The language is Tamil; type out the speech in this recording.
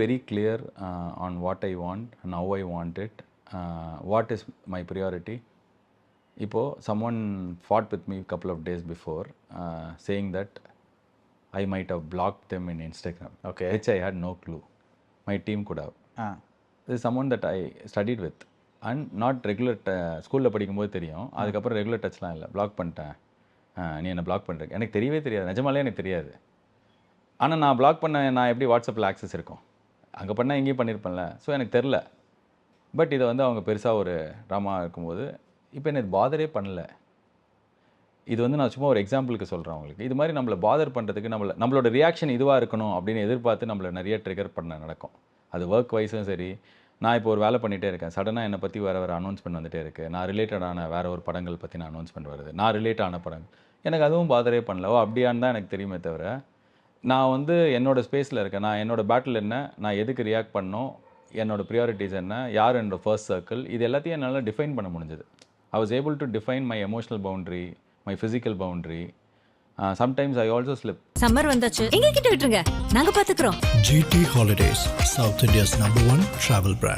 very clear on what I want and how I want it. What is my priority? இப்போ someone fought with me a couple of days before, saying that I might have blocked them in Instagram. Okay. Which I had no clue. My team could have. Ah. This is someone that I studied with and not regular. ஸ்கூலில் படிக்கும்போது தெரியும், அதுக்கப்புறம் ரெகுலர் டச்லாம் இல்லை. பிளாக் பண்ணிட்டேன், நீ என்னை பிளாக் பண்ணுறேன், எனக்கு தெரியவே தெரியாது, நிஜமாலே எனக்கு தெரியாது. ஆனால் நான் பிளாக் பண்ண நான் எப்படி வாட்ஸ்அப்பில் ஆக்சஸ் இருக்கும், அங்கே பண்ணால் எங்கேயும் பண்ணியிருப்பேன்ல. ஸோ எனக்கு தெரில. பட் இதை வந்து அவங்க பெருசாக ஒரு ட்ராமா இருக்கும்போது இப்போ என்ன இது பாதரே பண்ணல. இது வந்து நான் சும்மா ஒரு எக்ஸாம்பிளுக்கு சொல்கிறேன் உங்களுக்கு. இது மாதிரி நம்மளை பாதர் பண்ணுறதுக்கு நம்மளோட ரியாக்ஷன் இதுவாக இருக்கணும் அப்படின்னு எதிர்பார்த்து நம்மளை நிறைய ட்ரிகர் பண்ண நடக்கும். அது ஒர்க் வைஸும் சரி. நான் இப்போ ஒரு வேலை பண்ணிகிட்டே இருக்கேன், சடனாக என்னை பற்றி வேறு அனௌன்ஸ்மெண்ட் வந்துகிட்டே இருக்குது. நான் ரிலேட்டடான வேறு ஒரு படங்கள் பற்றி நான் அனௌன்ஸ்மெண்ட் வருது, நான் ரிலேட்டான படங்கள். எனக்கு அதுவும் பாதரே பண்ணல. அப்படியான்னு தான் எனக்கு தெரியுமே தவிர, நான் வந்து என்னோடய ஸ்பேஸில் இருக்கேன். நான் என்னோடய பேட்டில் என்ன, நான் எதுக்கு ரியாக்ட் பண்ணணும், என்னோடய ப்ரியாரிட்டிஸ் என்ன, யார் என்னோடய ஃபர்ஸ்ட் சர்க்கிள், இது எல்லாத்தையும் என்னால் டிஃபைன் பண்ண முடிஞ்சது. I was able to define my emotional boundary, my physical boundary. Sometimes I also slip. Summer வந்தாச்சு, எங்க கிட்ட விட்டுருங்க, நாங்க பாத்துக்கிறோம். GT Holidays, South India's #1 travel brand.